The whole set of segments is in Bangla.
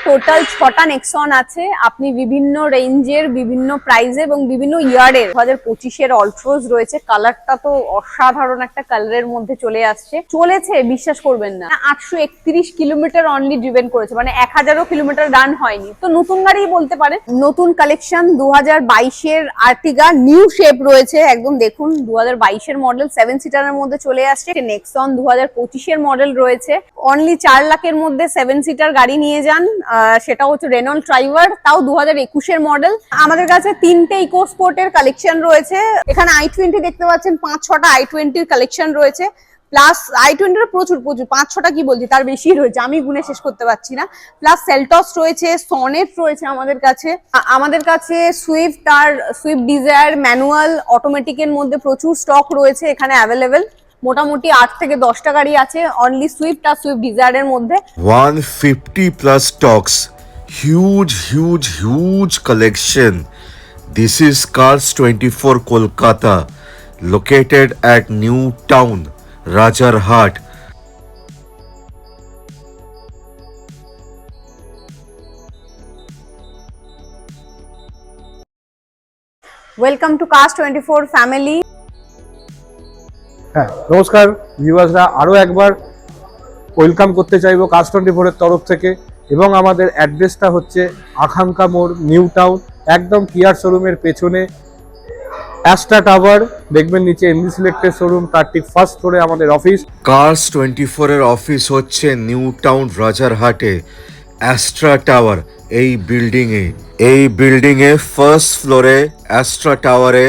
টোটাল 6টা নেক্সন আছে। আপনি বিভিন্ন রেঞ্জের, বিভিন্ন প্রাইজে এবং বিভিন্ন ইয়ারের 2025-এর অলট্রোজ রয়েছে। কালারটা তো অসাধারণ একটা কালারের মধ্যে চলেছে, বিশ্বাস করবেন না, 831 কিলোমিটার অনলি ড্রিভেন করেছে, মানে 1000 কিলোমিটার রান হয়নি। তো নতুন গাড়ি বলতে পারেন। নতুন কালেকশন 2022-এর আর্টিগা নিউ শেপ রয়েছে, একদম দেখুন 2022-এর মডেল 7 সিটারের মধ্যে চলে আসছে। নেক্সন 2025-এর মডেল রয়েছে, অনলি 4 লাখের মধ্যে 7 সিটার গাড়ি নিয়ে যান। সেটা হচ্ছে রেনল্ট ট্রাইভার, তাও 2021-এর মডেল। আমাদের কাছে 3টে ইকো স্পোর্টের কালেকশন রয়েছে। এখানে i20 দেখতে পাচ্ছেন, 5-6টা i20-র কালেকশন রয়েছে। প্লাস i20-র প্রচুর 5-6টা কি বলছি, তার বেশি রয়েছে, আমি গুনে শেষ করতে পারছি না। প্লাস সেলটস রয়েছে, সনেট রয়েছে আমাদের কাছে সুইফট আর সুইফট ডিজায়ার ম্যানুয়াল অটোমেটিকের মধ্যে প্রচুর স্টক রয়েছে এখানে অ্যাভেলেবেল। মোটামুটি 8 থেকে 10টা গাড়ি আছে অনলি সুইফট আর সুইফট ডিজায়ারের মধ্যে। 150 plus huge collection. This is Cars 24 Kolkata, located at New Town, Rajarhat. Welcome to Cars 24 family. হ্যাঁ, নমস্কার ভিউয়ার্সরা, আরও একবার ওয়েলকাম করতে চাইবো কার্স 24-এর তরফ থেকে। এবং আমাদের অ্যাড্রেসটা হচ্ছে আকাঙ্ক্ষা মোড়, নিউ টাউন, একদম কিয়ার শোরুমের পেছনে অ্যাস্ট্রা টাওয়ার দেখবেন, নিচে এমডি সিলেক্টেড শোরুম, তার ঠিক ফার্স্ট ফ্লোরে আমাদের অফিস। Cars 24 এর অফিস হচ্ছে নিউ টাউন রাজারহাটে, অ্যাস্ট্রা টাওয়ার এই বিল্ডিংয়ে ফার্স্ট ফ্লোরে অ্যাস্ট্রা টাওয়ারে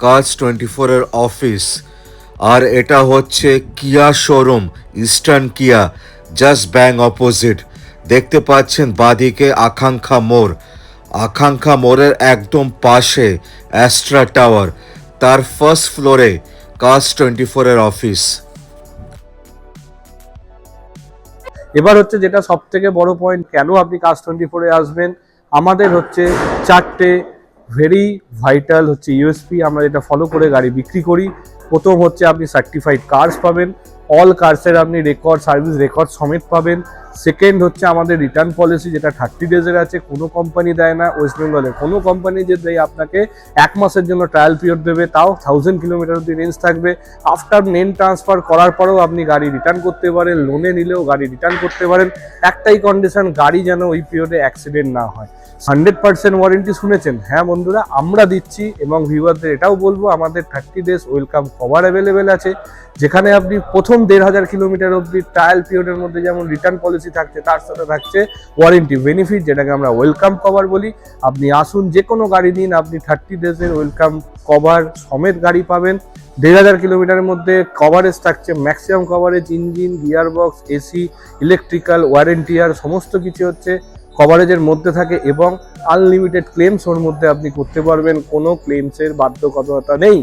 Cars 24 এর অফিস। আর এটা হচ্ছে কিয়া শোরুম, ইস্টার্ন কিয়া, জাস্ট ব্যাং অপোজিট। দেখতে পাচ্ছেন বাদিকে আকাঙ্ক্ষা মোড়ের একদম পাশে অ্যাস্ট্রা টাওয়ার, তার ফার্স্ট ফ্লোরে Cars 24 এর অফিস। এবার হচ্ছে যেটা সব থেকে বড় পয়েন্ট, কেন আপনি কার্স 24-এ আসবেন, আমাদের হচ্ছে 4টে ভেরি ভাইটাল হচ্ছে ইউএসপি আমরা যেটা ফলো করে গাড়ি বিক্রি করি। প্রথম হচ্ছে আপনি সার্টিফাইড কার্স পাবেন, অল কার্সের আপনি সার্ভিস রেকর্ড সমেত পাবেন। সেকেন্ড হচ্ছে আমাদের রিটার্ন পলিসি, যেটা 30 ডেজের আছে, কোনো কোম্পানি দেয় না। ওয়েস্ট বেঙ্গলে কোনো কোম্পানি যে দেয় আপনাকে 1 মাসের জন্য ট্রায়াল পিরিয়ড দেবে, তাও 1000 কিলোমিটার অব্দি রেঞ্জ থাকবে। আফটার নেন ট্রান্সফার করার পরেও আপনি গাড়ি রিটার্ন করতে পারেন, লোনে নিলেও গাড়ি রিটার্ন করতে পারেন। একটাই কন্ডিশন, গাড়ি যেন ওই পিরিয়ডে অ্যাক্সিডেন্ট না হয়। 100% ওয়ারেন্টি শুনেছেন? হ্যাঁ বন্ধুরা, আমরা দিচ্ছি। এবং ভিউয়ারদের এটাও বলবো, আমাদের 30 ডেজ ওয়েলকাম কভার অ্যাভেলেবেল আছে, যেখানে আপনি প্রথম 1500 কিলোমিটার অব্দি ট্রায়াল পিরিয়ডের মধ্যে যেমন রিটার্ন পলিসি থাকছে, তার সাথে থাকছে ওয়ারেন্টি বেনিফিট, যেটাকে আমরা ওয়েলকাম কভার বলি। আপনি আসুন, যে কোনো গাড়ি নিন, আপনি 30 ডেজের ওয়েলকাম কভার সমেত গাড়ি পাবেন। 1500 কিলোমিটারের মধ্যে কভারেজ থাকছে, maximum coverage, engine, gear box, AC, electrical, warranty আর সমস্ত কিছু হচ্ছে কভারেজের মধ্যে থাকে। এবং আনলিমিটেড ক্লেমস ওর মধ্যে আপনি করতে পারবেন, কোনো ক্লেমসের বাধ্যবাধকতা নেই।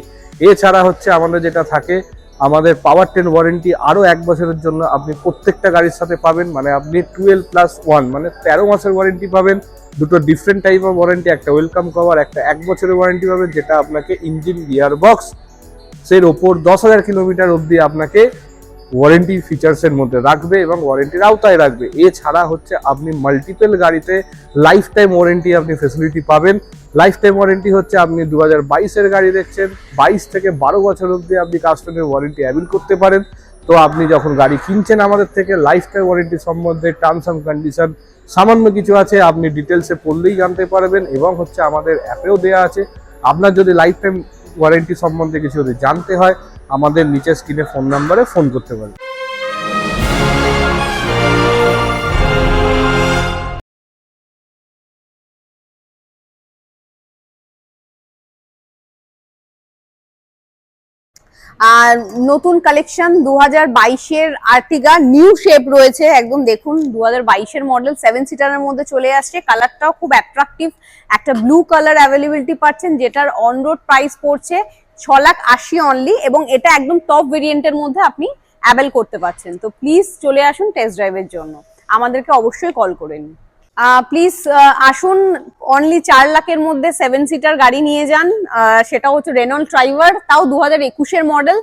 এছাড়া হচ্ছে আমাদের যেটা থাকে, আমাদের পাওয়ার 10 ওয়ারেন্টি আরও 1 বছরের জন্য আপনি প্রত্যেকটা গাড়ির সাথে পাবেন। মানে আপনি 12+1 মানে 13 মাসের ওয়ারেন্টি পাবেন। দুটো ডিফারেন্ট টাইপ অফ ওয়ারেন্টি, একটা ওয়েলকাম কভার, একটা 1 বছরের ওয়ারেন্টি পাবেন, যেটা আপনাকে ইঞ্জিন, গিয়ার বক্স এর ওপর 10,000 কিলোমিটার অবধি আপনাকে ওয়ারেন্টি ফিচার্সের মধ্যে রাখবে এবং ওয়ারেন্টির আওতায় রাখবে। এছাড়া হচ্ছে আপনি মাল্টিপল গাড়িতে লাইফ টাইম ওয়ারেন্টি আপনি ফেসিলিটি পাবেন। লাইফ টাইম ওয়ারেন্টি হচ্ছে, আপনি 2022-এর গাড়ি দেখছেন, 22 থেকে 12 বছর অবধি আপনি কাস্টমারের ওয়ারেন্টি অ্যাভেল করতে পারেন। তো আপনি যখন গাড়ি কিনছেন আমাদের থেকে, লাইফ টাইম ওয়ারেন্টি সম্বন্ধে টার্মস অ্যান্ড কন্ডিশন সামান্য কিছু আছে, আপনি ডিটেলসে পড়লেই জানতে পারবেন। এবং হচ্ছে আমাদের অ্যাপেও দেওয়া আছে। আপনার যদি লাইফ টাইম ওয়ারেন্টি সম্বন্ধে কিছু যদি জানতে হয়, আমাদের নিচের স্ক্রিনে ফোন নাম্বারে ফোন করতে পারেন। আর নতুন কালেকশন 2022-এর আর্টিগা নিউ শেপ রয়েছে, একদম দেখুন 2022-এর মডেল 7 সিটারের মধ্যে চলে আসছে। কালারটাও খুব অ্যাট্রাকটিভ, একটা ব্লু কালার অ্যাভেলেবিলিটি পাচ্ছেন, যেটার অন রোড প্রাইস পড়ছে 6,80,000 অনলি। এবং এটা একদম টপ ভেরিয়েন্টের মধ্যে আপনি অ্যাভেল করতে পারছেন। তো প্লিজ চলে আসুন টেস্ট ড্রাইভের জন্য, আমাদেরকে অবশ্যই কল করে নিন। প্লিজ আসুন, অনলি 4 লাখের মধ্যে 7 সিটার গাড়ি নিয়ে যান। সেটা হচ্ছে রেনল্ট ট্রাইভার, তাও 2021-এর model,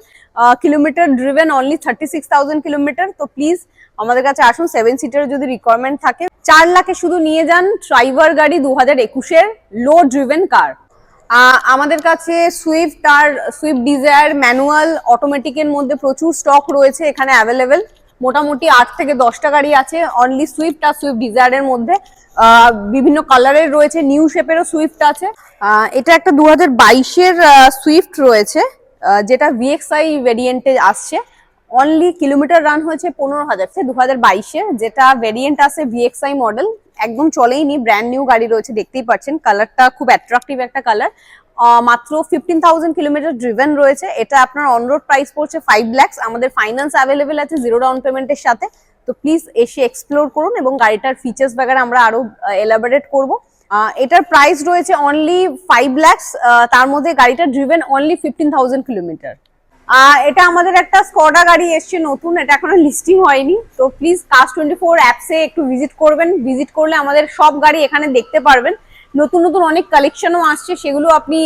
kilometre driven only 36,000 kilometre. তো প্লিজ আমাদের কাছে আসুন, 7 সিটার যদি রিকোয়ারমেন্ট থাকে। 4 লাখে শুধু নিয়ে যান ট্রাইভার গাড়ি 2021-এর লো ড্রিভেন কার। আমাদের কাছে সুইফট আর সুইফট ডিজায়ার ম্যানুয়াল অটোমেটিকের মধ্যে প্রচুর স্টক রয়েছে এখানে অ্যাভেলেবেল। মোটামুটি 8 থেকে 10টা গাড়ি আছে অনলি সুইফট আর সুইফট ডিজায়ারের মধ্যে। বিভিন্ন কালারের রয়েছে, নিউ শেপেরও সুইফট আছে। এটা একটা 2022-এর সুইফট রয়েছে, যেটা ভিএক্সআই ভেরিয়েন্টে আসছে। অনলি কিলোমিটার রান হয়েছে 15,000 সে 2022-এর, যেটা ভেরিয়েন্ট আছে ভিএক্সআই মডেল। একদম চলেইনি, ব্র্যান্ড নিউ গাড়ি রয়েছে, দেখতেই পাচ্ছেন। কালারটা খুব অ্যাট্রাকটিভ একটা কালার। মাত্র 15,000 কিলোমিটার ড্রিভেন রয়েছে। এটা আপনার অন রোড প্রাইস পড়ছে 5 লাখ। আমাদের ফাইন্যান্স অ্যাভেলেবেল আছে 0 ডাউন পেমেন্টের সাথে। তো প্লিজ এসে এক্সপ্লোর করুন এবং গাড়িটার ফিচার্স বাগেরা আমরা আরো এলাবোরেট করব। এটার প্রাইস রয়েছে অনলি 5 লাখ। তার মধ্যে গাড়িটা ড্রিভেন অনলি 15,000 কিলোমিটার। এটা আমাদের একটা স্কোডা গাড়ি এসছে নতুন, এটা এখনো লিস্টিং হয়নি। তো প্লিজ Cars24 অ্যাপসে একটু ভিজিট করবেন। ভিজিট করলে আমাদের সব গাড়ি এখানে দেখতে পারবেন। নতুন নতুন অনেক কালেকশনও আসছে, সেগুলো আপনি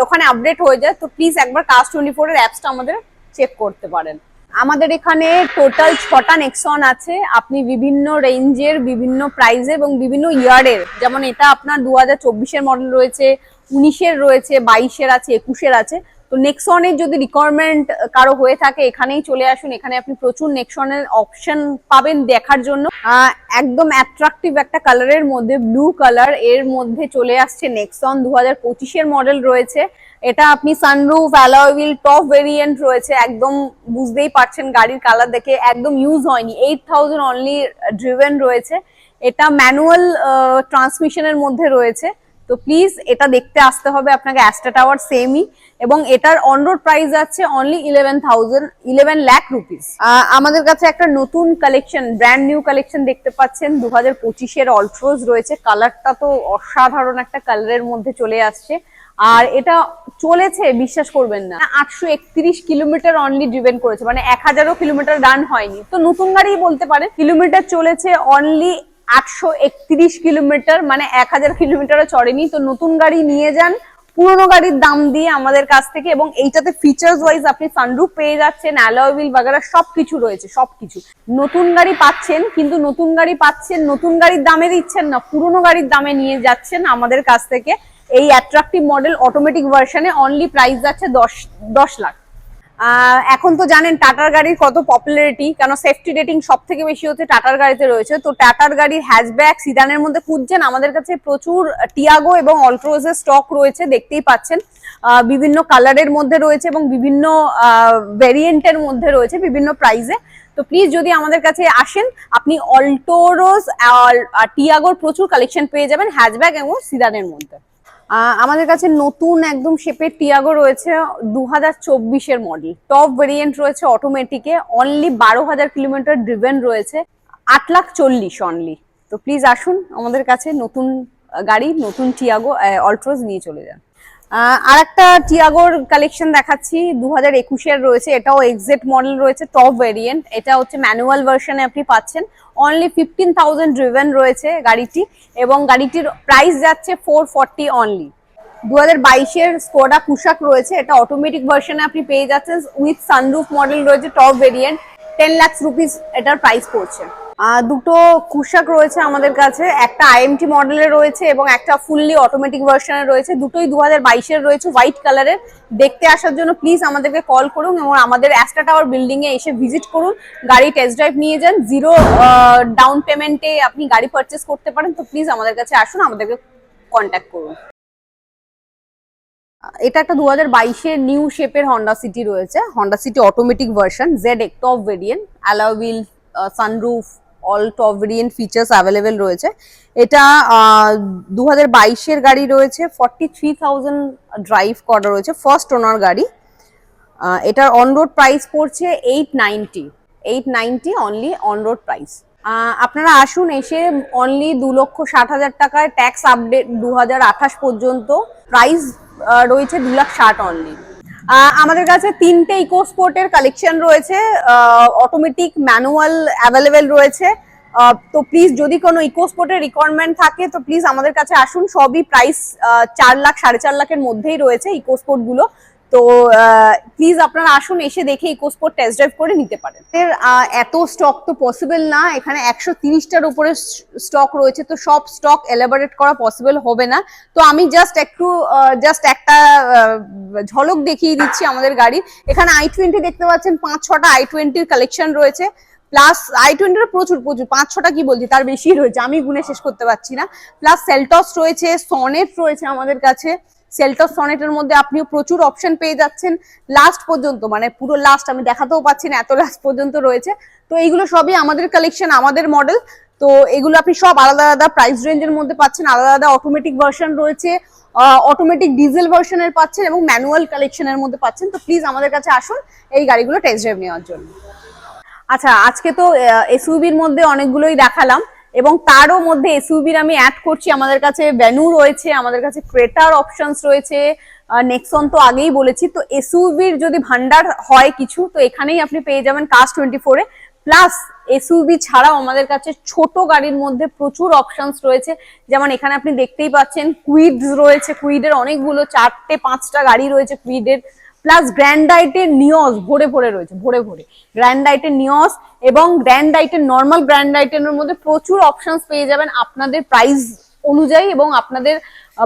ওখানে আপডেট হয়ে যায়। তো প্লিজ একবার Cars24 এর অ্যাপসটা আমাদের চেক করতে পারেন। আমাদের এখানে টোটাল 6টা নেক্সন আছে। আপনি বিভিন্ন রেঞ্জের, বিভিন্ন প্রাইজে এবং বিভিন্ন ইয়ারের, যেমন এটা আপনার 2024-এর মডেল রয়েছে, 19-এর রয়েছে, 22-এর আছে, 21-এর আছে। তো নেক্সনের যদি রিকোয়ারমেন্ট কারো হয়ে থাকে এখানেই চলে আসুন। এখানে আপনি প্রচুর নেক্সনের অপশন পাবেন দেখার জন্য। একদম অ্যাট্রাকটিভ একটা কালারের মধ্যে, ব্লু কালার এর মধ্যে চলে আসছে নেক্সন। 2025-এর মডেল রয়েছে। এটা আপনি sunroof, alloy wheel, top variant রয়েছে। একদম বুঝতেই পারছেন গাড়ির কালার দেখে, একদম ইউজ হয়নি। 8,000 অনলি ড্রিভেন রয়েছে। এটা ম্যানুয়াল ট্রান্সমিশনের মধ্যে রয়েছে। তো প্লিজ এটা দেখতে আসতে হবে আপনাকে। অ্যাস্ট্রা টাওয়ার সেমই, এবং এটার অন রোড প্রাইস আছে অনলি 11 লাখ রুপিস। আমাদের কাছে একটা নতুন কালেকশন, ব্র্যান্ড নিউ কালেকশন দেখতে পাচ্ছেন। 2025-এর অলট্রোজ রয়েছে। কালারটা তো অসাধারণ একটা কালারের মধ্যে চলে আসছে। আর এটা চলেছে, বিশ্বাস করবেন না, 831 কিলোমিটার অনলি ড্রিভেন করেছে, মানে 1000 কিলোমিটার রান হয়নি। তো নতুন গাড়ি বলতে পারে। কিলোমিটার চলেছে অনলি 831 কিলোমিটার, মানে 1000 কিলোমিটারও চড়েনি। তো নতুন গাড়ি নিয়ে যান পুরোনো গাড়ির দাম দিয়ে আমাদের কাছ থেকে। এবং এইটাতে ফিচার্স ওয়াইজ আপনি সানরুফ পেয়ে যাচ্ছেন, অ্যালয় হুইল বাগেরা সবকিছু রয়েছে, সবকিছু। নতুন গাড়ি পাচ্ছেন, কিন্তু নতুন গাড়ি পাচ্ছেন নতুন গাড়ির দামে দিচ্ছেন না, পুরোনো গাড়ির দামে নিয়ে যাচ্ছেন আমাদের কাছ থেকে। এই অ্যাট্রাকটিভ মডেল অটোমেটিক ভার্সনে অনলি প্রাইস যাচ্ছে 10 লাখ। এখন তো জানেন টাটার গাড়ির কত পপুলারিটি, কেন সেফটি রেটিং সব থেকে বেশি হচ্ছে টাটার গাড়িতে রয়েছে। তো টাটার গাড়ির হ্যাচব্যাক, সিডানের মধ্যে খুঁজছেন, আমাদের কাছে প্রচুর টিয়াগো এবং অলট্রোজের স্টক রয়েছে, দেখতেই পাচ্ছেন। বিভিন্ন কালারের মধ্যে রয়েছে এবং বিভিন্ন ভেরিয়েন্টের মধ্যে রয়েছে, বিভিন্ন প্রাইসে। তো প্লিজ যদি আমাদের কাছে আসেন, আপনি অলটোরোজ আর টিয়াগোর প্রচুর কালেকশন পেয়ে যাবেন হ্যাচব্যাক এবং সিডানের মধ্যে। আমাদের কাছে নতুন একদম শেপের টিয়াগো রয়েছে, 2024-এর মডেল। টপ ভেরিয়েন্ট রয়েছে অটোমেটিকে, অনলি 12,000 কিলোমিটার ড্রিভেন রয়েছে, 8,40,000 অনলি। তো প্লিজ আসুন আমাদের কাছে, নতুন গাড়ি, নতুন টিয়াগো অলট্রোজ নিয়ে চলে যান। আর একটা টিয়াগোর কালেকশন দেখাচ্ছি, 2021-এর রয়েছে। এটাও এক্সেট মডেল রয়েছে, টপ ভেরিয়েন্ট। এটা হচ্ছে ম্যানুয়াল ভার্সনে আপনি পাচ্ছেন। অনলি 15,000 ড্রিভেন রয়েছে গাড়িটি, এবং গাড়িটির প্রাইস যাচ্ছে 440 অনলি। 2022-এর স্কোডা কুশাক রয়েছে। এটা অটোমেটিক ভার্সনে আপনি পেয়ে যাচ্ছেন, উইথ সানরুফ মডেল রয়েছে, টপ ভেরিয়েন্ট। 10 লাখ রুপিস এটার প্রাইস পড়ছে। দুটো কুশাক রয়েছে আমাদের কাছে, একটা আইএমটি মডেলের রয়েছে এবং একটা ফুললি অটোমেটিক ভার্সনের রয়েছে। দুটোই 2022-এর রয়েছে, হোয়াইট কালারের। দেখতে আসার জন্য প্লিজ আমাদেরকে কল করুন এবং আমাদের অ্যাস্ট্রা টাওয়ার বিল্ডিং এ এসে ভিজিট করুন। গাড়ি টেস্ট ড্রাইভ নিয়ে যান, 0 ডাউন পেমেন্টে আপনি গাড়ি পারচেস করতে পারেন। তো প্লিজ আমাদের কাছে আসুন, আমাদেরকে কন্ট্যাক্ট করুন। এটা একটা 2022-এর নিউ শেপের হন্ডা সিটি রয়েছে, Honda city automatic version, ZX top variant, alloy wheel, sunroof, all top variant features available রয়েছে। এটা 2022-এর গাড়ি রয়েছে, 43,000 ড্রাইভ করা রয়েছে, ফার্স্ট ওনার গাড়ি। এটার অন রোড প্রাইস পড়ছে 890 অনলি অন রোড প্রাইস। আপনারা আসুন, এসে অনলি 2,60,000 টাকায় ট্যাক্স আপডেট 2028 পর্যন্ত প্রাইস রয়েছে 2,60,000 অনলি। আমাদের কাছে 3টে ইকো স্পোর্টের কালেকশন রয়েছে, অটোমেটিক, ম্যানুয়াল অ্যাভেলেবেল রয়েছে। তো প্লিজ যদি কোনো ইকো স্পোর্টের রিকোয়ারমেন্ট থাকে তো প্লিজ আমাদের কাছে আসুন। সবই প্রাইস 4 লাখ, 4.5 লাখের মধ্যেই রয়েছে ইকো স্পোর্ট গুলো। তো প্লিজ আপনারা আসুন, এসে দেখে ইকোস্পোর্ট টেস্ট ড্রাইভ করে নিতে পারেন। এর এত স্টক তো পসিবল না, এখানে 130টার উপরে স্টক রয়েছে, তো সব স্টক এলাবোরেট করা পসিবল হবে না। তো আমি জাস্ট একটা ঝলক দেখিয়ে দিচ্ছি আমাদের গাড়ির। এখানে i20 দেখতে পাচ্ছেন, 5-6টা i20 কালেকশন রয়েছে, প্লাস i20 প্রচুর 5-6টা কি বলছি, তার বেশি রয়েছে, আমি গুনে শেষ করতে পারছি না। প্লাস সেলটস রয়েছে, সনেট রয়েছে আমাদের কাছে। সেলটস সনেটের মধ্যে আপনিও প্রচুর অপশন পেয়ে যাচ্ছেন লাস্ট পর্যন্ত, মানে পুরো লাস্ট আমি দেখাতেও পাচ্ছি না, এত লাস্ট পর্যন্ত রয়েছে। তো এইগুলো সবই আমাদের কালেকশন, আমাদের মডেল। তো এগুলো আপনি সব আলাদা আলাদা প্রাইস রেঞ্জের মধ্যে পাচ্ছেন। আলাদা আলাদা অটোমেটিক ভার্সন রয়েছে, অটোমেটিক ডিজেল ভার্সনের পাচ্ছেন এবং ম্যানুয়াল কালেকশনের মধ্যে পাচ্ছেন। তো প্লিজ আমাদের কাছে আসুন এই গাড়িগুলো টেস্ট ড্রাইভ নেওয়ার জন্য। আচ্ছা, আজকে তো এসইউভির মধ্যে অনেকগুলোই দেখালাম, এবং তারও মধ্যে এসইউভির আমি অ্যাড করছি, আমাদের কাছে ভ্যানু রয়েছে, আমাদের কাছে ক্রেটার অপশনস রয়েছে, নেক্সন তো আগেই বলেছি। তো এসইউভির যদি ভান্ডার হয় কিছু, তো এখানেই আপনি পেয়ে যাবেন Cars24 এ। প্লাস এসইউভি ছাড়াও আমাদের কাছে ছোট গাড়ির মধ্যে প্রচুর অপশনস রয়েছে, যেমন এখানে আপনি দেখতেই পাচ্ছেন কুইডস রয়েছে, কুইডের অনেকগুলো 4-5টা গাড়ি রয়েছে কুইডের। প্লাস গ্র্যান্ডাইটের নিয়স ভরে ভরে রয়েছে, ভরে ভরে গ্র্যান্ডাইটের নিয়স এবং গ্র্যান্ডাইটের নর্মাল গ্র্যান্ডাইটের মধ্যে প্রচুর অপশনস পেয়ে যাবেন আপনাদের প্রাইস অনুযায়ী, এবং আপনাদের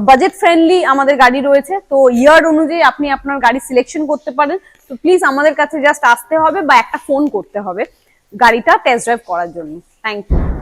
বাজেট ফ্রেন্ডলি আমাদের গাড়ি রয়েছে। তো ইয়ার অনুযায়ী আপনি আপনার গাড়ি সিলেকশন করতে পারেন। তো প্লিজ আমাদের কাছে জাস্ট আসতে হবে বা একটা ফোন করতে হবে গাড়িটা টেস্ট ড্রাইভ করার জন্য। Thank you.